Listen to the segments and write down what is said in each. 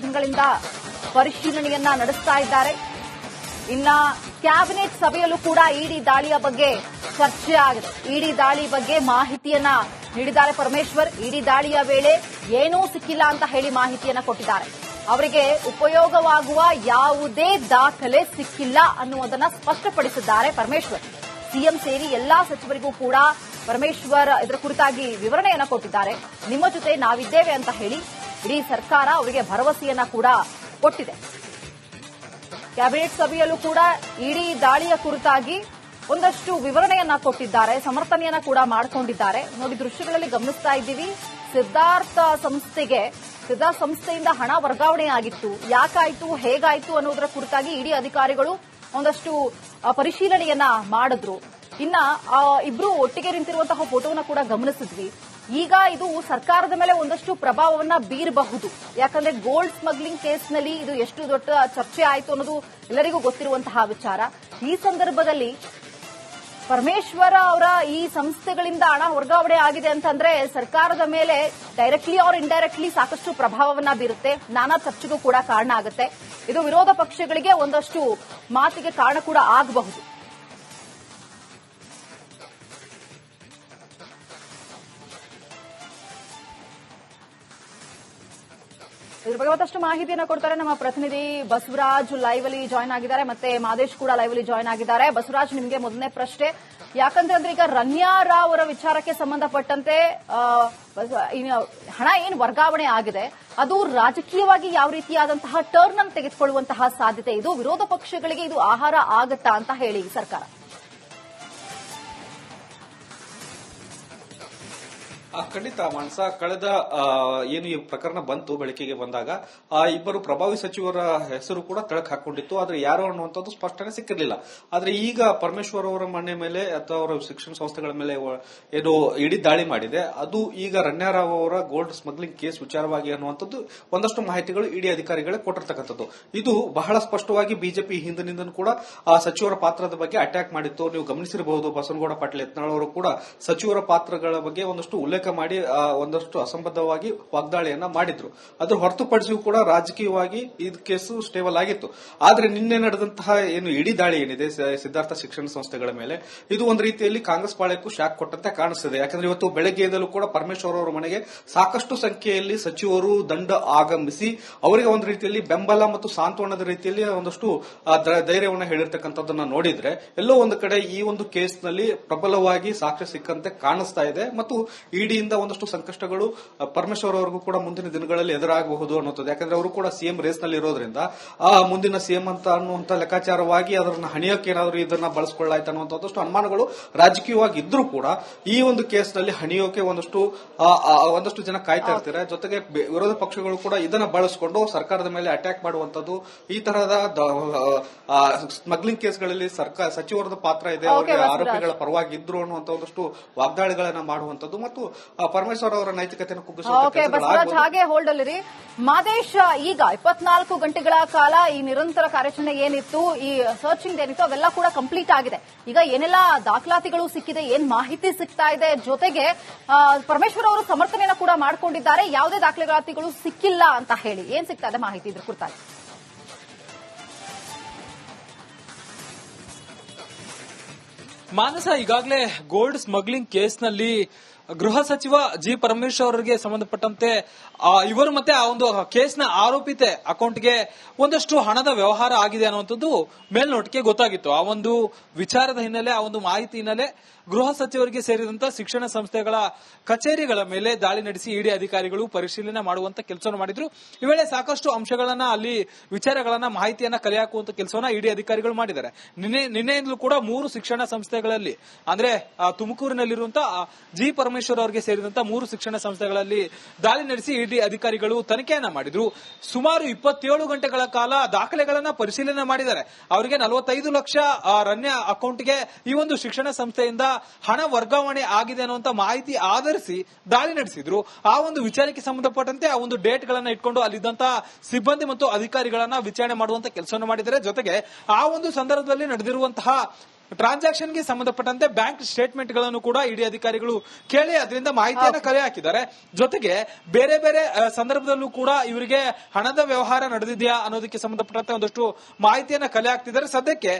ದಿನಗಳಿಂದ ಪರಿಶೀಲನೆಯನ್ನ ನಡೆಸ್ತಾ ಇದ್ದಾರೆ. ಇನ್ನ ಕ್ಯಾಬಿನೆಟ್ ಸಭೆಯಲ್ಲೂ ಕೂಡ ಇಡಿ ದಾಳಿಯ ಬಗ್ಗೆ ಚರ್ಚೆ ಆಗಿದೆ. ಇಡಿ ದಾಳಿ ಬಗ್ಗೆ ಮಾಹಿತಿಯನ್ನ ನೀಡಿದ್ದಾರೆ ಪರಮೇಶ್ವರ್. ಇಡಿ ದಾಳಿಯ ವೇಳೆ ಏನೂ ಸಿಕ್ಕಿಲ್ಲ ಅಂತ ಹೇಳಿ ಮಾಹಿತಿಯನ್ನ ಕೊಟ್ಟಿದ್ದಾರೆ. ಅವರಿಗೆ ಉಪಯೋಗವಾಗುವ ಯಾವುದೇ ದಾಖಲೆ ಸಿಕ್ಕಿಲ್ಲ ಅನ್ನುವುದನ್ನ ಸ್ಪಷ್ಟಪಡಿಸಿದ್ದಾರೆ ಪರಮೇಶ್ವರ್. ಸಿಎಂ ಸೇರಿ ಎಲ್ಲಾ ಸಚಿವರಿಗೂ ಕೂಡ ಪರಮೇಶ್ವರ್ ಇದರ ಕುರಿತಾಗಿ ವಿವರಣೆಯನ್ನ ಕೊಟ್ಟಿದ್ದಾರೆ. ನಿಮ್ಮ ಜೊತೆ ನಾವಿದ್ದೇವೆ ಅಂತ ಹೇಳಿ ಇಡೀ ಸರ್ಕಾರ ಅವರಿಗೆ ಭರವಸೆಯನ್ನ ಕೂಡ ಕೊಟ್ಟಿದೆ. ಕ್ಯಾಬಿನೆಟ್ ಸಭೆಯಲ್ಲೂ ಕೂಡ ಇಡೀ ದಾಳಿಯ ಕುರಿತಾಗಿ ಒಂದಷ್ಟು ವಿವರಣೆಯನ್ನ ಕೊಟ್ಟಿದ್ದಾರೆ, ಸಮರ್ಥನೆಯನ್ನ ಕೂಡ ಮಾಡಿಕೊಂಡಿದ್ದಾರೆ. ನೋಡಿ, ದೃಶ್ಯಗಳಲ್ಲಿ ಗಮನಿಸ್ತಾ ಇದ್ದೀವಿ. ಸಿದ್ಧಾರ್ಥ ಸಂಸ್ಥೆಯಿಂದ ಹಣ ವರ್ಗಾವಣೆ ಆಗಿತ್ತು, ಯಾಕಾಯ್ತು, ಹೇಗಾಯ್ತು ಅನ್ನೋದರ ಕುರಿತಾಗಿ ಇಡಿ ಅಧಿಕಾರಿಗಳು ಒಂದಷ್ಟು ಪರಿಶೀಲನೆಯನ್ನ ಮಾಡಿದ್ರು. ಇನ್ನ ಇಬ್ರು ಒಟ್ಟಿಗೆ ನಿಂತಿರುವಂತಹ ಫೋಟೋವನ್ನ ಕೂಡ ಗಮನಿಸಿದ್ವಿ. ಈಗ ಇದು ಸರ್ಕಾರದ ಮೇಲೆ ಒಂದಷ್ಟು ಪ್ರಭಾವವನ್ನ ಬೀರಬಹುದು. ಯಾಕಂದ್ರೆ ಗೋಲ್ಡ್ ಸ್ಮಗ್ಲಿಂಗ್ ಕೇಸ್ನಲ್ಲಿ ಇದು ಎಷ್ಟು ದೊಡ್ಡ ಚರ್ಚೆ ಆಯಿತು ಅನ್ನೋದು ಎಲ್ಲರಿಗೂ ಗೊತ್ತಿರುವಂತಹ ವಿಚಾರ. ಈ ಸಂದರ್ಭದಲ್ಲಿ ಪರಮೇಶ್ವರ ಅವರ ಈ ಸಂಸ್ಥೆಗಳಿಂದ ಹಣ ವರ್ಗಾವಣೆ ಆಗಿದೆ ಅಂತಂದ್ರೆ ಸರ್ಕಾರದ ಮೇಲೆ ಡೈರೆಕ್ಟ್ಲಿ ಆರ್ ಇಂಡೈರೆಕ್ಟ್ಲಿ ಸಾಕಷ್ಟು ಪ್ರಭಾವವನ್ನ ಬೀರುತ್ತೆ, ನಾನಾ ಚರ್ಚೆಗೂ ಕೂಡ ಕಾರಣ ಆಗುತ್ತೆ. ಇದು ವಿರೋಧ ಪಕ್ಷಗಳಿಗೆ ಒಂದಷ್ಟು ಮಾತಿಗೆ ಕಾರಣ ಕೂಡ ಆಗಬಹುದು. ಇದ್ರ ಬಗ್ಗೆ ಮತ್ತಷ್ಟು ಮಾಹಿತಿಯನ್ನು ಕೊಡ್ತಾರೆ ನಮ್ಮ ಪ್ರತಿನಿಧಿ ಬಸವರಾಜ್. ಲೈವ್ ಅಲ್ಲಿ ಜಾಯ್ನ್ ಆಗಿದ್ದಾರೆ, ಮತ್ತೆ ಮಾದೇಶ್ ಕೂಡ ಲೈವ್ ಅಲ್ಲಿ ಜಾಯ್ನ್ ಆಗಿದ್ದಾರೆ. ಬಸವರಾಜ್, ನಿಮಗೆ ಮೊದಲನೇ ಪ್ರಶ್ನೆ, ಯಾಕಂದ್ರೆ ಈಗ ರನ್ಯಾ ರಾವ್ ಅವರ ವಿಚಾರಕ್ಕೆ ಸಂಬಂಧಪಟ್ಟಂತೆ ಹಣ ಏನು ವರ್ಗಾವಣೆ ಆಗಿದೆ ಅದು ರಾಜಕೀಯವಾಗಿ ಯಾವ ರೀತಿಯಾದಂತಹ ಟರ್ನ್ ಅನ್ನು ತೆಗೆದುಕೊಳ್ಳುವಂತಹ ಸಾಧ್ಯತೆ, ಇದು ವಿರೋಧ ಪಕ್ಷಗಳಿಗೆ ಇದು ಆಹಾರ ಆಗತ್ತಾ ಅಂತ ಹೇಳಿ ಸರ್ಕಾರ? ಖಂಡಿತ ಮಾನಸ, ಕಳೆದ ಏನು ಈ ಪ್ರಕರಣ ಬಂತು ಬೆಳಕಿಗೆ ಬಂದಾಗ ಆ ಇಬ್ಬರು ಪ್ರಭಾವಿ ಸಚಿವರ ಹೆಸರು ಕೂಡ ತಳಕ್ ಹಾಕೊಂಡಿತ್ತು. ಆದ್ರೆ ಯಾರು ಅನ್ನುವಂಥದ್ದು ಸ್ಪಷ್ಟನೆ ಸಿಕ್ಕಿರಲಿಲ್ಲ. ಆದ್ರೆ ಈಗ ಪರಮೇಶ್ವರ್ ಅವರ ಮನೆ ಮೇಲೆ ಅಥವಾ ಅವರ ಶಿಕ್ಷಣ ಸಂಸ್ಥೆಗಳ ಮೇಲೆ ಏನು ಇಡೀ ದಾಳಿ ಮಾಡಿದೆ, ಅದು ಈಗ ರಣ್ಯಾರಾವ್ ಅವರ ಗೋಲ್ಡ್ ಸ್ಮಗ್ಲಿಂಗ್ ಕೇಸ್ ವಿಚಾರವಾಗಿ ಅನ್ನುವಂಥದ್ದು ಒಂದಷ್ಟು ಮಾಹಿತಿಗಳು ಇಡಿ ಅಧಿಕಾರಿಗಳೇ ಕೊಟ್ಟಿರ್ತಕ್ಕಂಥದ್ದು. ಇದು ಬಹಳ ಸ್ಪಷ್ಟವಾಗಿ ಬಿಜೆಪಿ ಹಿಂದಿನಿಂದ ಕೂಡ ಆ ಸಚಿವರ ಪಾತ್ರದ ಬಗ್ಗೆ ಅಟ್ಯಾಕ್ ಮಾಡಿತ್ತು. ನೀವು ಗಮನಿಸಿರಬಹುದು, ಬಸನಗೌಡ ಪಾಟೀಲ್ ಯತ್ನಾಳ್ ಅವರು ಕೂಡ ಸಚಿವರ ಪಾತ್ರಗಳ ಬಗ್ಗೆ ಒಂದಷ್ಟು ಉಲ್ಲೇಖ ಮಾಡಿ ಒಂದಷ್ಟು ಅಸಂಬದ್ಧವಾಗಿ ವಾಗ್ದಾಳಿಯನ್ನ ಮಾಡಿದ್ರು. ಅದ್ರ ಹೊರತುಪಡಿಸಿಯೂ ಕೂಡ ರಾಜಕೀಯವಾಗಿ ಈ ಕೇಸು ಸ್ಟೇಬಲ್ ಆಗಿತ್ತು. ಆದ್ರೆ ನಿನ್ನೆ ನಡೆದಂತಹ ಏನು ಇಡೀ ದಾಳಿ ಏನಿದೆ ಸಿದ್ಧಾರ್ಥ ಶಿಕ್ಷಣ ಸಂಸ್ಥೆಗಳ ಮೇಲೆ, ಇದು ಒಂದು ರೀತಿಯಲ್ಲಿ ಕಾಂಗ್ರೆಸ್ ಪಾಳ್ಯಕ್ಕೂ ಶಾಕ್ ಕೊಟ್ಟಂತೆ ಕಾಣಿಸ್ತಿದೆ. ಯಾಕಂದ್ರೆ ಇವತ್ತು ಬೆಳಗ್ಗೆಯಿಂದಲೂ ಕೂಡ ಪರಮೇಶ್ವರ್ ಅವರ ಮನೆಗೆ ಸಾಕಷ್ಟು ಸಂಖ್ಯೆಯಲ್ಲಿ ಸಚಿವರು ದಂಡ ಆಗಮಿಸಿ ಅವರಿಗೆ ಒಂದು ರೀತಿಯಲ್ಲಿ ಬೆಂಬಲ ಮತ್ತು ಸಾಂತ್ವನದ ರೀತಿಯಲ್ಲಿ ಒಂದಷ್ಟು ಧೈರ್ಯವನ್ನು ಹೇಳಿರ್ತಕ್ಕಂಥದ್ದನ್ನ ನೋಡಿದ್ರೆ ಎಲ್ಲೋ ಒಂದು ಕಡೆ ಈ ಒಂದು ಕೇಸ್ನಲ್ಲಿ ಪ್ರಬಲವಾಗಿ ಸಾಕ್ಷ್ಯ ಸಿಕ್ಕಂತೆ ಕಾಣಿಸ್ತಾ ಇದೆ. ಮತ್ತು ಇಡಿಯಿಂದ ಒಂದಷ್ಟು ಸಂಕಷ್ಟಗಳು ಪರಮೇಶ್ವರ್ ಅವರಿಗೂ ಕೂಡ ಮುಂದಿನ ದಿನಗಳಲ್ಲಿ ಎದುರಾಗಬಹುದು ಅನ್ನೋದು. ಯಾಕಂದ್ರೆ ಅವರು ಕೂಡ ಸಿಎಂ ರೇಸ್ ನಲ್ಲಿ ಇರೋದ್ರಿಂದ ಆ ಮುಂದಿನ ಸಿಎಂ ಅಂತ ಅನ್ನುವಂತ ಲೆಕ್ಕಾಚಾರವಾಗಿ ಅದನ್ನ ಹಣಿಯಕ್ಕೆ ಏನಾದರೂ ಇದನ್ನ ಬಳಸಿಕೊಳ್ಳಾಯ್ತು ಅನ್ನುವಂಥದ್ದಷ್ಟು ಅನುಮಾನಗಳು ರಾಜಕೀಯವಾಗಿ ಇದ್ರೂ ಕೂಡ ಈ ಒಂದು ಕೇಸ್ನಲ್ಲಿ ಹಣಿಯೋಕೆ ಒಂದಷ್ಟು ಜನ ಕಾಯ್ತಾ ಇರ್ತಾರೆ. ಜೊತೆಗೆ ವಿರೋಧ ಪಕ್ಷಗಳು ಕೂಡ ಇದನ್ನ ಬಳಸಿಕೊಂಡು ಸರ್ಕಾರದ ಮೇಲೆ ಅಟ್ಯಾಕ್ ಮಾಡುವಂತದ್ದು, ಈ ತರಹದ ಸ್ಮಗ್ಲಿಂಗ್ ಕೇಸ್ಗಳಲ್ಲಿ ಸಚಿವರದ ಪಾತ್ರ ಇದೆ, ಅವರಿಗೆ ಆರೋಪಿಗಳ ಪರವಾಗಿ ಇದ್ರು ಅನ್ನುವಂತ ಒಂದಷ್ಟು ವಾಗ್ದಾಳಿಗಳನ್ನ ಮಾಡುವಂತದ್ದು ಮತ್ತು ಪರಮೇಶ್ವರ್ ಅವರ ನೈತಿಕತೆಯನ್ನು ಕುಗ್ಗಿಸುವ ಹಾಗೆ ಹೋಲ್ಡ್ ಅಲ್ಲಿ ಮಾದೇಶ್. ಈಗ 24 ಗಂಟೆಗಳ ಕಾಲ ಈ ನಿರಂತರ ಕಾರ್ಯಾಚರಣೆ ಏನಿತ್ತು, ಈ ಸರ್ಚಿಂಗ್ ಏನಿತ್ತು, ಅವೆಲ್ಲ ಕೂಡ ಕಂಪ್ಲೀಟ್ ಆಗಿದೆ. ಈಗ ಏನೆಲ್ಲ ದಾಖಲಾತಿಗಳು ಸಿಕ್ಕಿದೆ, ಏನ್ ಮಾಹಿತಿ ಸಿಗ್ತಾ ಇದೆ, ಜೊತೆಗೆ ಪರಮೇಶ್ವರ್ ಅವರು ಸಮರ್ಥನೆಯನ್ನು ಕೂಡ ಮಾಡಿಕೊಂಡಿದ್ದಾರೆ, ಯಾವುದೇ ದಾಖಲಾತಿಗಳು ಸಿಕ್ಕಿಲ್ಲ ಅಂತ ಹೇಳಿ ಏನ್ ಸಿಗ್ತಾ ಇದೆ ಮಾಹಿತಿ ಇದ್ರ ಕುರಿತಾಗಿ? ಮಾನಸ, ಈಗಾಗಲೇ ಗೋಲ್ಡ್ ಸ್ಮಗ್ಲಿಂಗ್ ಕೇಸ್ನಲ್ಲಿ ಗೃಹ ಸಚಿವ ಜಿ ಪರಮೇಶ್ವರ್ ಅವರಿಗೆ ಸಂಬಂಧಪಟ್ಟಂತೆ ಇವರು ಮತ್ತೆ ಆ ಒಂದು ಕೇಸ್ನ ಆರೋಪಿತೆ ಅಕೌಂಟ್ಗೆ ಒಂದಷ್ಟು ಹಣದ ವ್ಯವಹಾರ ಆಗಿದೆ ಅನ್ನುವಂಥದ್ದು ಮೇಲ್ನೋಟಕ್ಕೆ ಗೊತ್ತಾಗಿತ್ತು. ಆ ಒಂದು ವಿಚಾರದ ಹಿನ್ನೆಲೆ, ಆ ಒಂದು ಮಾಹಿತಿ ಹಿನ್ನೆಲೆ ಗೃಹ ಸಚಿವರಿಗೆ ಸೇರಿದಂತಹ ಶಿಕ್ಷಣ ಸಂಸ್ಥೆಗಳ ಕಚೇರಿಗಳ ಮೇಲೆ ದಾಳಿ ನಡೆಸಿ ಇಡಿ ಅಧಿಕಾರಿಗಳು ಪರಿಶೀಲನೆ ಮಾಡುವಂತ ಕೆಲಸವನ್ನು ಮಾಡಿದ್ರು. ಈ ವೇಳೆ ಸಾಕಷ್ಟು ಅಂಶಗಳನ್ನ, ಅಲ್ಲಿ ವಿಚಾರಗಳನ್ನ, ಮಾಹಿತಿಯನ್ನ ಕಲೆ ಹಾಕುವಂತ ಕೆಲಸವನ್ನ ಇಡಿ ಅಧಿಕಾರಿಗಳು ಮಾಡಿದ್ದಾರೆ. ನಿನ್ನೆಯಿಂದಲೂ ಕೂಡ 3 ಶಿಕ್ಷಣ ಸಂಸ್ಥೆಗಳಲ್ಲಿ, ಅಂದ್ರೆ ತುಮಕೂರಿನಲ್ಲಿರುವಂತಹ ಜಿ ಪರಮೇಶ್ವರ್ ಅವರಿಗೆ ಸೇರಿದಂತಹ 3 ಶಿಕ್ಷಣ ಸಂಸ್ಥೆಗಳಲ್ಲಿ ದಾಳಿ ನಡೆಸಿ ಇಡಿ ಅಧಿಕಾರಿಗಳು ತನಿಖೆಯನ್ನ ಮಾಡಿದ್ರು. ಸುಮಾರು 27 ಗಂಟೆಗಳ ಕಾಲ ದಾಖಲೆಗಳನ್ನ ಪರಿಶೀಲನೆ ಮಾಡಿದ್ದಾರೆ. ಅವರಿಗೆ 45 ಲಕ್ಷ ರನ್ಯ ಅಕೌಂಟ್ಗೆ ಈ ಒಂದು ಶಿಕ್ಷಣ ಸಂಸ್ಥೆಯಿಂದ ಹಣ ವರ್ಗಾವಣೆ ಆಗಿದೆ ಅನ್ನುವಂತ ಮಾಹಿತಿ ಆಧರಿಸಿ ದಾಳಿ ನಡೆಸಿದ್ರು. ಆ ಒಂದು ವಿಚಾರಕ್ಕೆ ಸಂಬಂಧಪಟ್ಟಂತೆ ಆ ಒಂದು ಡೇಟ್ ಗಳನ್ನ ಇಟ್ಕೊಂಡು ಅಲ್ಲಿದ್ದಂತಹ ಸಿಬ್ಬಂದಿ ಮತ್ತು ಅಧಿಕಾರಿಗಳನ್ನ ವಿಚಾರಣೆ ಮಾಡುವಂತ ಕೆಲಸವನ್ನು ಮಾಡಿದ್ದಾರೆ. ಜೊತೆಗೆ ಆ ಒಂದು ಸಂದರ್ಭದಲ್ಲಿ ನಡೆದಿರುವಂತಹ ಟ್ರಾನ್ಸಾಕ್ಷನ್ ಗೆ ಸಂಬಂಧಪಟ್ಟಂತೆ ಬ್ಯಾಂಕ್ ಸ್ಟೇಟ್ಮೆಂಟ್ ಗಳನ್ನು ಕೂಡ ಇಡಿ ಅಧಿಕಾರಿಗಳು ಕೇಳಿ ಅದರಿಂದ ಮಾಹಿತಿಯನ್ನು ಕಲೆ ಹಾಕಿದ್ದಾರೆ. ಜೊತೆಗೆ ಬೇರೆ ಬೇರೆ ಸಂದರ್ಭದಲ್ಲೂ ಕೂಡ ಇವರಿಗೆ ಹಣದ ವ್ಯವಹಾರ ನಡೆದಿದೆಯಾ ಅನ್ನೋದಕ್ಕೆ ಸಂಬಂಧಪಟ್ಟಂತೆ ಒಂದಷ್ಟು ಮಾಹಿತಿಯನ್ನ ಕಲೆ ಹಾಕ್ತಿದ್ದಾರೆ. ಸದ್ಯಕ್ಕೆ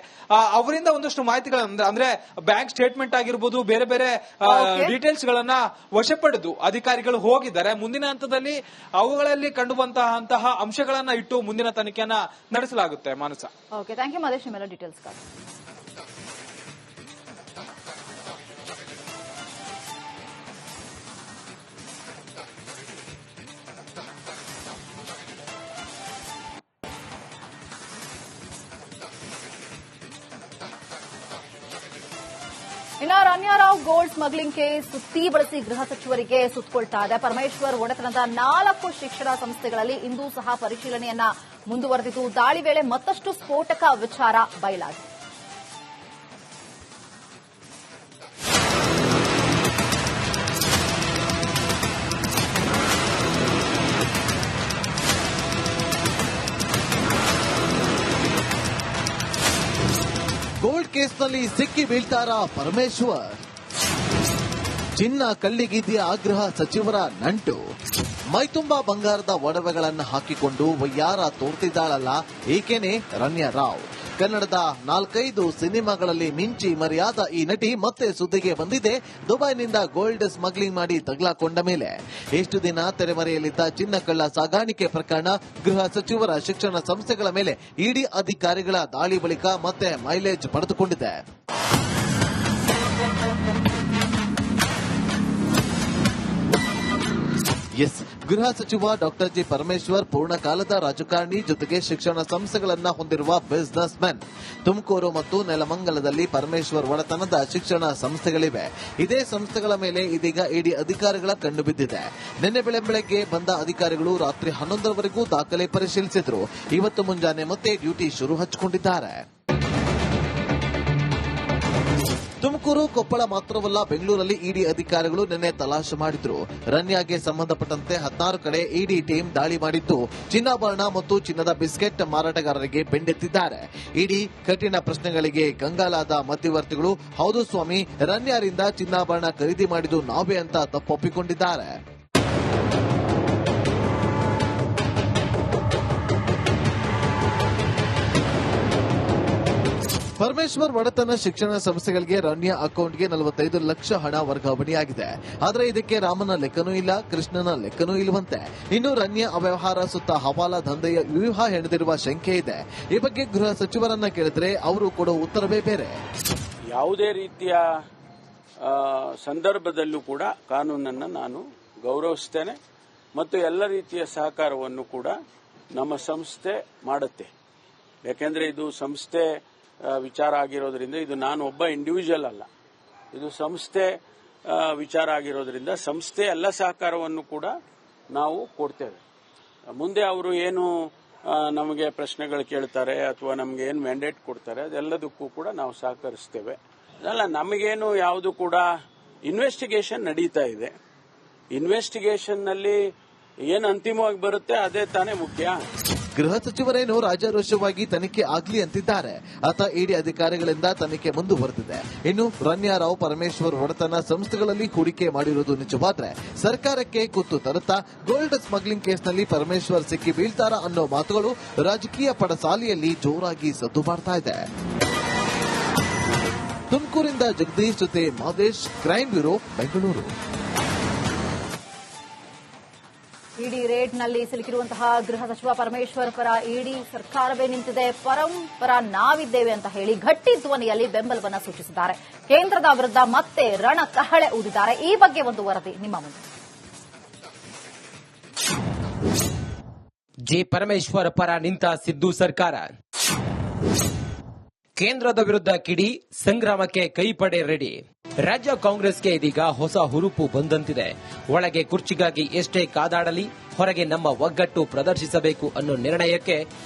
ಅವರಿಂದ ಒಂದಷ್ಟು ಮಾಹಿತಿಗಳನ್ನ ಅಂದ್ರೆ ಬ್ಯಾಂಕ್ ಸ್ಟೇಟ್ಮೆಂಟ್ ಆಗಿರ್ಬೋದು, ಬೇರೆ ಬೇರೆ ಡೀಟೇಲ್ಸ್ ಗಳನ್ನ ವಶಪಡೆದು ಅಧಿಕಾರಿಗಳು ಹೋಗಿದ್ದಾರೆ. ಮುಂದಿನ ಹಂತದಲ್ಲಿ ಅವುಗಳಲ್ಲಿ ಕಂಡುಬಂತಹ ಅಂಶಗಳನ್ನ ಇಟ್ಟು ಮುಂದಿನ ತನಿಖೆಯನ್ನ ನಡೆಸಲಾಗುತ್ತೆ. ಮಾನಸ. ಓಕೆ, ಥ್ಯಾಂಕ್ ಯು ಮಹೇಶ್, ನಿಮ್ಮೆಲ್ಲ ಡೀಟೇಲ್ಸ್. ಇನ್ನು ರನ್ಯಾರಾವ್ ಗೋಲ್ಡ್ ಸ್ಮಗ್ಲಿಂಗ್ ಕೇಸ್ ಸುತ್ತಿ ಬಳಸಿ ಗೃಹ ಸಚಿವರಿಗೆ ಸುತ್ತಕೊಳ್ತಾ ಇದೆ. ಪರಮೇಶ್ವರ್ ಒಡೆತನದ 4 ಶಿಕ್ಷಣ ಸಂಸ್ಥೆಗಳಲ್ಲಿ ಇಂದೂ ಸಹ ಪರಿಶೀಲನೆಯನ್ನ ಮುಂದುವರೆದಿದ್ದು, ದಾಳಿ ವೇಳೆ ಮತ್ತಷ್ಟು ಸ್ಫೋಟಕ ವಿಚಾರ ಬಯಲಾಗಿದೆ. ಗೋಲ್ಡ್ ಕೇಸ್ನಲ್ಲಿ ಸಿಕ್ಕಿ ಬೀಳ್ತಾರ ಪರಮೇಶ್ವರ್. ಚಿನ್ನ ಕಳ್ಳಿಗಿದ್ದಿಯ ಆಗ್ರಹ ಸಚಿವರ ನಂಟು. ಮೈತುಂಬಾ ಬಂಗಾರದ ಒಡವೆಗಳನ್ನು ಹಾಕಿಕೊಂಡು ವಯ್ಯಾರ ತೋರ್ತಿದ್ದಾಳಲ್ಲ, ಈಕೆನೇ ರನ್ಯಾ ರಾವ್. ಕನ್ನಡದ 4-5 ಸಿನಿಮಾಗಳಲ್ಲಿ ಮಿಂಚಿ ಮರೆಯಾದ ಈ ನಟಿ ಮತ್ತೆ ಸುದ್ದಿಗೆ ಬಂದಿದೆ ದುಬೈನಿಂದ ಗೋಲ್ಡ್ ಸ್ಮಗ್ಲಿಂಗ್ ಮಾಡಿ ತಗಲಾಕೊಂಡ ಮೇಲೆ. ಎಷ್ಟು ದಿನ ತೆರೆಮರೆಯಲ್ಲಿದ್ದ ಚಿನ್ನ ಕಳ್ಳ ಸಾಗಾಣಿಕೆ ಪ್ರಕರಣ ಗೃಹ ಸಚಿವರ ಶಿಕ್ಷಣ ಸಂಸ್ಥೆಗಳ ಮೇಲೆ ಇಡಿ ಅಧಿಕಾರಿಗಳ ದಾಳಿ ಬಳಿಕ ಮತ್ತೆ ಮೈಲೇಜ್ ಪಡೆದುಕೊಂಡಿದೆ. ಗೃಹ ಸಚಿವ ಡಾಕ್ಟರ್ ಜಿ ಪರಮೇಶ್ವರ್ ಪೂರ್ಣಕಾಲದ ರಾಜಕಾರಣಿ, ಜೊತೆಗೆ ಶಿಕ್ಷಣ ಸಂಸ್ಥೆಗಳನ್ನು ಹೊಂದಿರುವ ಬಿಸಿನೆಸ್ ಮ್ಯಾನ್. ತುಮಕೂರು ಮತ್ತು ನೆಲಮಂಗಲದಲ್ಲಿ ಪರಮೇಶ್ವರ್ ಒಡೆತನದ ಶಿಕ್ಷಣ ಸಂಸ್ಥೆಗಳಿವೆ. ಇದೇ ಸಂಸ್ಥೆಗಳ ಮೇಲೆ ಇದೀಗ ಇಡಿ ಅಧಿಕಾರಿಗಳ ಕಣ್ಣು ಬಿದ್ದಿದೆ. ನಿನ್ನೆ ಬೆಳಗ್ಗೆ ಬಂದ ಅಧಿಕಾರಿಗಳು ರಾತ್ರಿ 11ರವರೆಗೂ ದಾಖಲೆ ಪರಿಶೀಲಿಸಿದ್ರು. ಇವತ್ತು ಮುಂಜಾನೆ ಮತ್ತೆ ಡ್ಯೂಟಿ ಶುರು ಹಚ್ಚಿಕೊಂಡಿದ್ದಾರೆ. ತುಮಕೂರು, ಕೊಪ್ಪಳ ಮಾತ್ರವಲ್ಲ, ಬೆಂಗಳೂರಲ್ಲಿ ಇಡಿ ಅಧಿಕಾರಿಗಳು ನಿನ್ನೆ ತಲಾಶೆ ಮಾಡಿದ್ರು. ರನ್ಯಾಗೆ ಸಂಬಂಧಪಟ್ಟಂತೆ 16 ಕಡೆ ಇಡಿ ಟೀಮ್ ದಾಳಿ ಮಾಡಿದ್ದು, ಚಿನ್ನಾಭರಣ ಮತ್ತು ಚಿನ್ನದ ಬಿಸ್ಕೆಟ್ ಮಾರಾಟಗಾರರಿಗೆ ಬೆಂಡೆತ್ತಿದ್ದಾರೆ. ಇಡಿ ಕಠಿಣ ಪ್ರಶ್ನೆಗಳಿಗೆ ಕಂಗಾಲಾದ ಮಧ್ಯವರ್ತಿಗಳು, ಹೌದು ಸ್ವಾಮಿ, ರನ್ಯಾರಿಂದ ಚಿನ್ನಾಭರಣ ಖರೀದಿ ಮಾಡಿದ್ದು ನಾವೇ ಅಂತ ತಪ್ಪೊಪ್ಪಿಕೊಂಡಿದ್ದಾರೆ. ಪರಮೇಶ್ವರ್ ಒಡೆತನ ಶಿಕ್ಷಣ ಸಂಸ್ಥೆಗಳಿಗೆ ರನ್ಯಾ ಅಕೌಂಟ್ಗೆ 45 ಲಕ್ಷ ಹಣ ವರ್ಗಾವಣೆಯಾಗಿದೆ. ಆದರೆ ಇದಕ್ಕೆ ರಾಮನ ಲೆಕ್ಕನೂ ಇಲ್ಲ, ಕೃಷ್ಣನ ಲೆಕ್ಕನೂ ಇಲ್ಲವಂತೆ. ಇನ್ನು ರನ್ಯಾ ಅವ್ಯವಹಾರ ಸುತ್ತ ಹವಾಲಾ ದಂಧೆಯ ವ್ಯೂಹ ಹೆಣೆದಿರುವ ಶಂಕೆ ಇದೆ. ಈ ಬಗ್ಗೆ ಗೃಹ ಸಚಿವರನ್ನ ಕೇಳಿದ್ರೆ ಅವರು ಕೊಡೋ ಉತ್ತರವೇ ಬೇರೆ. ಯಾವುದೇ ರೀತಿಯ ಸಂದರ್ಭದಲ್ಲೂ ಕೂಡ ಕಾನೂನನ್ನು ನಾನು ಗೌರವಿಸ್ತೇನೆ ಮತ್ತು ಎಲ್ಲ ರೀತಿಯ ಸಹಕಾರವನ್ನು ಕೂಡ ನಮ್ಮ ಸಂಸ್ಥೆ ಮಾಡುತ್ತೆ. ಯಾಕೆಂದ್ರೆ ಇದು ಸಂಸ್ಥೆ ವಿಚಾರ ಆಗಿರೋದ್ರಿಂದ, ಇದು ನಾನು ಒಬ್ಬ ಇಂಡಿವಿಜುವಲ್ ಅಲ್ಲ, ಇದು ಸಂಸ್ಥೆ ವಿಚಾರ ಆಗಿರೋದ್ರಿಂದ ಸಂಸ್ಥೆ ಎಲ್ಲ ಸಹಕಾರವನ್ನು ಕೂಡ ನಾವು ಕೊಡ್ತೇವೆ. ಮುಂದೆ ಅವರು ಏನು ನಮಗೆ ಪ್ರಶ್ನೆಗಳು ಕೇಳ್ತಾರೆ ಅಥವಾ ನಮಗೆ ಏನು ಮ್ಯಾಂಡೇಟ್ ಕೊಡ್ತಾರೆ ಅದೆಲ್ಲದಕ್ಕೂ ಕೂಡ ನಾವು ಸಹಕರಿಸ್ತೇವೆ. ಅಲ್ಲ, ನಮಗೇನು ಯಾವುದು ಕೂಡ ಇನ್ವೆಸ್ಟಿಗೇಷನ್ ನಡೀತಾ ಇದೆ. ಇನ್ವೆಸ್ಟಿಗೇಷನ್ ನಲ್ಲಿ ಏನು ಅಂತಿಮವಾಗಿ ಬರುತ್ತೆ ಅದೇ ತಾನೇ ಮುಖ್ಯ. ಗೃಹ ಸಚಿವರೇನು ರಾಜಾರೋಷವಾಗಿ ತನಿಖೆ ಆಗ್ಲಿ ಅಂತಿದ್ದಾರೆ. ಆತ ಇಡಿ ಅಧಿಕಾರಿಗಳಿಂದ ತನಿಖೆ ಮುಂದುವರೆದಿದೆ. ಇನ್ನು ರನ್ಯಾ ರಾವ್ ಪರಮೇಶ್ವರ್ ಒಡೆತನ ಸಂಸ್ಥೆಗಳಲ್ಲಿ ಹೂಡಿಕೆ ಮಾಡಿರುವುದು ನಿಜವಾದ್ರೆ ಸರ್ಕಾರಕ್ಕೆ ಕುತ್ತು ತರುತ್ತಾ ಗೋಲ್ಡ್ ಸ್ಮಗ್ಲಿಂಗ್ ಕೇಸ್ನಲ್ಲಿ ಪರಮೇಶ್ವರ್ ಸಿಕ್ಕಿ ಬೀಳ್ತಾರ ಅನ್ನೋ ಮಾತುಗಳು ರಾಜಕೀಯ ಪಡಸಾಲಿಯಲ್ಲಿ ಜೋರಾಗಿ ಸದ್ದು ಮಾಡ್ತಾ ಇದೆ. ತುಮಕೂರಿಂದ ಜಗದೀಶ್ ಜೊತೆ ಮಾದೇಶ್, ಕ್ರೈಮ್ ಬ್ಯೂರೋ, ಬೆಂಗಳೂರು. ಇಡಿ ರೇಡ್ನಲ್ಲಿ ಸಿಲುಕಿರುವಂತಹ ಗೃಹ ಸಚಿವ ಪರಮೇಶ್ವರ್ ಪರ ಇಡಿ ಸರ್ಕಾರವೇ ನಿಂತಿದೆ, ಪರ ನಾವಿದ್ದೇವೆ ಅಂತ ಹೇಳಿ ಗಟ್ಟಿ ಧ್ವನಿಯಲ್ಲಿ ಬೆಂಬಲವನ್ನು ಸೂಚಿಸಿದ್ದಾರೆ. ಕೇಂದ್ರದ ವಿರುದ್ಧ ಮತ್ತೆ ರಣ ಕಹಳೆ ಊದಿದ್ದಾರೆ. ಈ ಬಗ್ಗೆ ಒಂದು ವರದಿ ನಿಮ್ಮ ಮುಂದೆ. ಜಿ ಪರಮೇಶ್ವರ್ ಪರ ನಿಂತ ಸಿದ್ದು ಸರ್ಕಾರ. ಕೇಂದ್ರದ ವಿರುದ್ಧ ಕಿಡಿ, ಸಂಗ್ರಾಮಕ್ಕೆ ಕೈಪಡೆ ರೆಡಿ. ರಾಜ್ಯ ಕಾಂಗ್ರೆಸ್ಗೆ ಇದೀಗ ಹೊಸ ಹುರುಪು ಬಂದಂತಿದೆ. ಒಳಗೆ ಕುರ್ಚಿಗಾಗಿ ಎಷ್ಟೇ ಕಾದಾಡಲಿ, ಹೊರಗೆ ನಮ್ಮ ಒಗ್ಗಟ್ಟು ಪ್ರದರ್ಶಿಸಬೇಕು ಅನ್ನೋ ನಿರ್ಣಯಕ್ಕೆ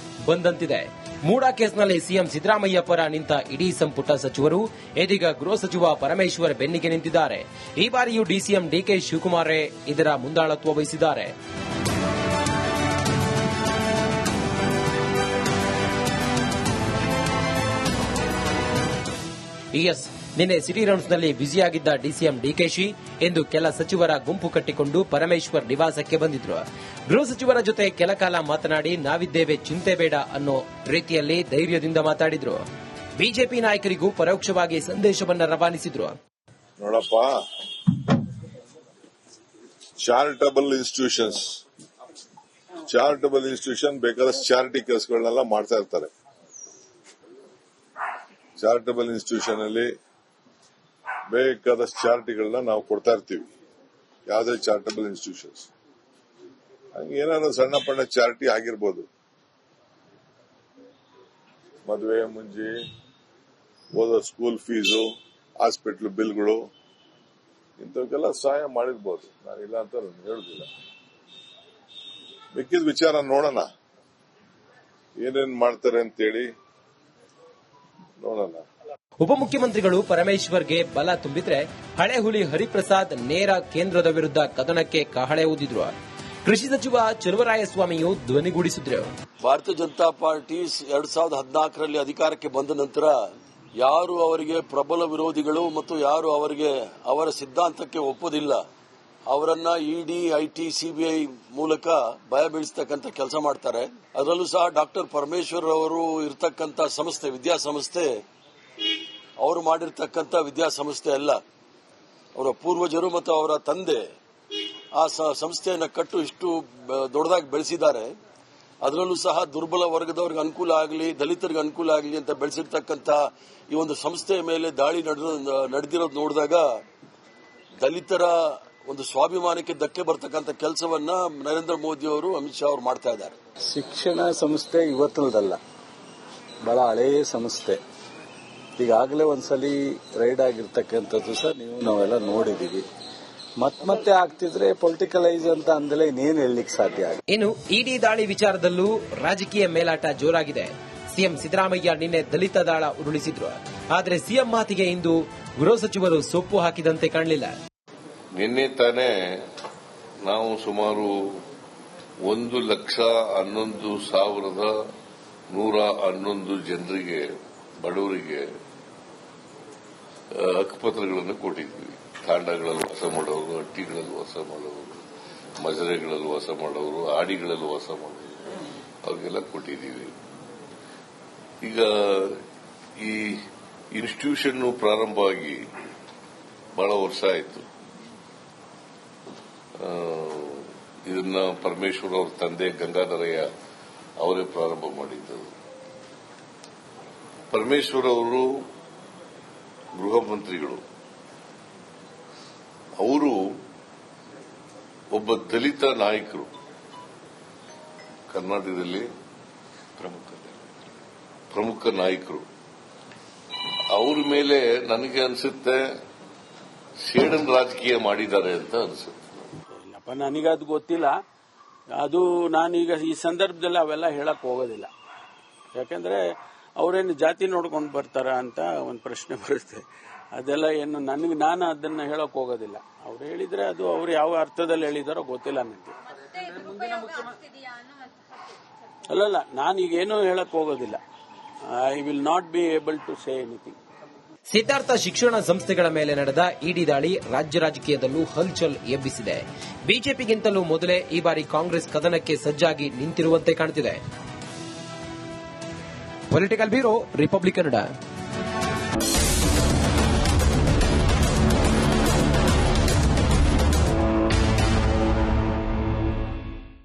ಬಂದಂತಿದೆ. ಮೂಡಾ ಕೇಸ್ನಲ್ಲಿ ಸಿಎಂ ಸಿದ್ದರಾಮಯ್ಯ ಪರ ನಿಂತ ಇಡೀ ಸಂಪುಟ ಸಚಿವರು ಇದೀಗ ಗೃಹ ಸಚಿವ ಪರಮೇಶ್ವರ್ ಬೆನ್ನಿಗೆ ನಿಂತಿದ್ದಾರೆ. ಈ ಬಾರಿಯೂ ಡಿಸಿಎಂ ಡಿಕೆ ಶಿವಕುಮಾರ್ ಇದರ ಮುಂದಾಳತ್ವ ವಹಿಸಿದ್ದಾರೆ. ಎಸ್ ನಿನ್ನೆ ಸಿಟಿ ರೌಂಡ್ಸ್ನಲ್ಲಿ ಬ್ಯುಸಿಯಾಗಿದ್ದ ಡಿಸಿಎಂ ಡಿಕೆಶಿ ಎಂದು ಕೆಲ ಸಚಿವರ ಗುಂಪು ಕಟ್ಟಿಕೊಂಡು ಪರಮೇಶ್ವರ್ ನಿವಾಸಕ್ಕೆ ಬಂದಿದ್ರು. ಗೃಹ ಸಚಿವರ ಜೊತೆ ಕೆಲ ಕಾಲ ಮಾತನಾಡಿ ನಾವಿದ್ದೇವೆ ಚಿಂತೆ ಬೇಡ ಅನ್ನೋ ರೀತಿಯಲ್ಲಿ ಧೈರ್ಯದಿಂದ ಮಾತಾಡಿದ್ರು. ಬಿಜೆಪಿ ನಾಯಕರಿಗೂ ಪರೋಕ್ಷವಾಗಿ ಸಂದೇಶವನ್ನು ರವಾನಿಸಿದ್ರು. ನೋಡಪ್ಪ, ಚಾರಿಟಬಲ್ ಇನ್ಸ್ಟಿಟ್ಯೂಷನ್ ಬೇಕಾದಷ್ಟು ಚಾರಿಟಿ ಕೆಲಸಗಳನ್ನೆಲ್ಲ ಮಾಡ್ತಾ ಇರ್ತಾರೆ. ಚಾರಿಟಬಲ್ ಇನ್ಸ್ಟಿಟ್ಯೂಷನ್ ಅಲ್ಲಿ ಬೇಕಾದಷ್ಟು ಚಾರಿಟಿಗಳನ್ನ ನಾವು ಕೊಡ್ತಾ ಇರ್ತೀವಿ. ಯಾವುದೇ ಚಾರಿಟಬಲ್ ಇನ್ಸ್ಟಿಟ್ಯೂಷನ್ಸ್ ಹಂಗೆ ಏನಾದ್ರು ಸಣ್ಣ ಪಣ್ಣ ಚಾರಿಟಿ ಆಗಿರ್ಬೋದು. ಮದುವೆ ಮುಂಜಿ, ಓದೋ ಸ್ಕೂಲ್ ಫೀಸು, ಹಾಸ್ಪಿಟಲ್ ಬಿಲ್ಗಳು, ಇಂಥವಕ್ಕೆಲ್ಲ ಸಹಾಯ ಮಾಡಿರ್ಬೋದು. ನಾನಿಲ್ಲ ಅಂತ ಹೇಳುದಿಲ್ಲ. ಮಿಕ್ಕಿದ ವಿಚಾರ ನೋಡೋಣ, ಏನೇನ್ ಮಾಡ್ತಾರೆ ಅಂತೇಳಿ ನೋಡೋಣ. ಉಪಮುಖ್ಯಮಂತ್ರಿಗಳು ಪರಮೇಶ್ವರ್ಗೆ ಬಲ ತುಂಬಿದ್ರೆ ಹಳೆ ಹುಲಿ ಹರಿಪ್ರಸಾದ್ ನೇರ ಕೇಂದ್ರದ ವಿರುದ್ಧ ಕದನಕ್ಕೆ ಕಹಳೆ ಊದಿದ್ರು. ಕೃಷಿ ಸಚಿವ ಚಲುವರಾಯಸ್ವಾಮಿಯು ಧ್ವನಿಗೂಡಿಸಿದ್ರು. ಭಾರತೀಯ ಜನತಾ ಪಾರ್ಟಿ 2014ರಲ್ಲಿ ಅಧಿಕಾರಕ್ಕೆ ಬಂದ ನಂತರ ಯಾರು ಅವರಿಗೆ ಪ್ರಬಲ ವಿರೋಧಿಗಳು ಮತ್ತು ಯಾರು ಅವರ ಸಿದ್ಧಾಂತಕ್ಕೆ ಒಪ್ಪೋದಿಲ್ಲ ಅವರನ್ನ ಇಡಿ, ಐಟಿ, ಸಿಬಿಐ ಮೂಲಕ ಭಯ ಬೀಳಿಸತಕ್ಕಂಥ ಕೆಲಸ ಮಾಡ್ತಾರೆ. ಅದರಲ್ಲೂ ಸಹ ಡಾಕ್ಟರ್ ಪರಮೇಶ್ವರ್ ಅವರು ಇರತಕ್ಕಂಥ ಸಂಸ್ಥೆ, ವಿದ್ಯಾಸಂಸ್ಥೆ, ಅವರು ಮಾಡಿರ್ತಕ್ಕಂಥ ವಿದ್ಯಾಸಂಸ್ಥೆ ಅಲ್ಲ. ಅವರ ಪೂರ್ವಜರು ಮತ್ತು ಅವರ ತಂದೆ ಆ ಸಂಸ್ಥೆಯನ್ನು ಕಟ್ಟು ಇಷ್ಟು ದೊಡ್ಡದಾಗಿ ಬೆಳೆಸಿದ್ದಾರೆ. ಅದರಲ್ಲೂ ಸಹ ದುರ್ಬಲ ವರ್ಗದವರಿಗೆ ಅನುಕೂಲ ಆಗಲಿ, ದಲಿತರಿಗೆ ಅನುಕೂಲ ಆಗಲಿ ಅಂತ ಬೆಳೆಸಿರ್ತಕ್ಕಂಥ ಈ ಒಂದು ಸಂಸ್ಥೆಯ ಮೇಲೆ ದಾಳಿ ನಡೆದಿರೋದು ನೋಡಿದಾಗ ದಲಿತರ ಒಂದು ಸ್ವಾಭಿಮಾನಕ್ಕೆ ಧಕ್ಕೆ ಬರ್ತಕ್ಕಂಥ ಕೆಲಸವನ್ನ ನರೇಂದ್ರ ಮೋದಿ ಅವರು, ಅಮಿತ್ ಶಾ ಅವರು ಮಾಡ್ತಾ ಇದ್ದಾರೆ. ಶಿಕ್ಷಣ ಸಂಸ್ಥೆ ಇವತ್ತದಲ್ಲ, ಬಹಳ ಹಳೆಯ ಸಂಸ್ಥೆ. ಈಗಾಗಲೇ ಒಂದ್ಸಲಿ ರೈಡ್ ಆಗಿರ್ತಕ್ಕಂಥದ್ದು ಸಹ ನಾವೆಲ್ಲ ನೋಡಿದೀವಿ. ಮತ್ತೆ ಆಗ್ತಿದ್ರೆ ಪೊಲಿಟಿಕಲೈಸ್ ಅಂತ ಅಂದಲೇ ಇನ್ನೇನು ಹೇಳಲಿಕ್ಕೆ ಸಾಧ್ಯ ಆಗಿದೆ. ಇನ್ನು ಇಡಿ ದಾಳಿ ವಿಚಾರದಲ್ಲೂ ರಾಜಕೀಯ ಮೇಲಾಟ ಜೋರಾಗಿದೆ. ಸಿಎಂ ಸಿದ್ದರಾಮಯ್ಯ ನಿನ್ನೆ ದಲಿತ ದಾಳ ಉರುಳಿಸಿದ್ರು. ಆದರೆ ಸಿಎಂ ಮಾತಿಗೆ ಇಂದು ಗೃಹ ಸಚಿವರು ಸೊಪ್ಪು ಹಾಕಿದಂತೆ ಕಾಣಲಿಲ್ಲ. ನಿನ್ನೆ ತಾನೇ ನಾವು ಸುಮಾರು 1,11,111 ಜನರಿಗೆ, ಬಡವರಿಗೆ ಹಕ್ಕುಪತ್ರಗಳನ್ನು ಕೊಟ್ಟಿದ್ವಿ. ತಾಂಡಗಳಲ್ಲಿ ವಾಸ ಮಾಡೋರು, ಹಟ್ಟಿಗಳಲ್ಲಿ ವಾಸ ಮಾಡೋರು, ಮಜರೆಗಳಲ್ಲಿ ವಾಸ ಮಾಡೋರು, ಆಡಿಗಳಲ್ಲಿ ವಾಸ ಮಾಡೋರು, ಅವ್ರಿಗೆಲ್ಲ ಕೊಟ್ಟಿದ್ದೀವಿ. ಈಗ ಈ ಇನ್ಸ್ಟಿಟ್ಯೂಷನ್ ಪ್ರಾರಂಭ ಆಗಿ ಬಹಳ ವರ್ಷ ಆಯಿತು. ಇದನ್ನ ಪರಮೇಶ್ವರ್ ಅವ್ರ ತಂದೆ ಗಂಗಾಧರಯ್ಯ ಅವರೇ ಪ್ರಾರಂಭ ಮಾಡಿದ್ದರು. ಪರಮೇಶ್ವರ್ ಅವರು ಗೃಹ ಮಂತ್ರಿಗಳು. ಅವರು ಒಬ್ಬ ದಲಿತ ನಾಯಕರು, ಕರ್ನಾಟಕದಲ್ಲಿ ಪ್ರಮುಖ ನಾಯಕರು. ಅವ್ರ ಮೇಲೆ ನನಗೆ ಅನ್ಸುತ್ತೆ ಸೇಡನ್ ರಾಜಕೀಯ ಮಾಡಿದ್ದಾರೆ ಅಂತ ಅನ್ಸುತ್ತೆ. ಇಲ್ಲಪ್ಪ, ನನಗದು ಗೊತ್ತಿಲ್ಲ. ಅದು ನಾನೀಗ ಈ ಸಂದರ್ಭದಲ್ಲಿ ಅವೆಲ್ಲ ಹೇಳಕ್ ಹೋಗೋದಿಲ್ಲ. ಯಾಕಂದ್ರೆ ಅವರೇನು ಜಾತಿ ನೋಡ್ಕೊಂಡು ಬರ್ತಾರ ಅಂತ ಒಂದು ಪ್ರಶ್ನೆ ಬರುತ್ತೆ. ಅದೆಲ್ಲ ಏನು ನಾನು ಅದನ್ನ ಹೇಳಕ್ ಹೋಗೋದಿಲ್ಲ. ಅವ್ರು ಹೇಳಿದ್ರೆ ಅದು ಅವ್ರು ಯಾವ ಅರ್ಥದಲ್ಲಿ ಹೇಳಿದಾರೋ ಗೊತ್ತಿಲ್ಲ ನನಗೆ. ಅಲ್ಲಲ್ಲ, ನಾನೀಗೇನು ಹೇಳಕ್ ಹೋಗೋದಿಲ್ಲ. I will not be able to say anything. Siddhartha ಶಿಕ್ಷಣ ಸಂಸ್ಥೆಗಳ ಮೇಲೆ ನಡೆದ ಇಡಿ ದಾಳಿ ರಾಜ್ಯ ರಾಜಕೀಯದಲ್ಲೂ ಹಲ್ಚಲ್ ಎಬ್ಬಿಸಿದೆ. ಬಿಜೆಪಿಗಿಂತಲೂ ಮೊದಲೇ ಈ ಬಾರಿ ಕಾಂಗ್ರೆಸ್ ಕದನಕ್ಕೆ ಸಜ್ಜಾಗಿ ನಿಂತಿರುವಂತೆ ಕಾಣುತ್ತಿದೆ. Political bureau, republic Kannada.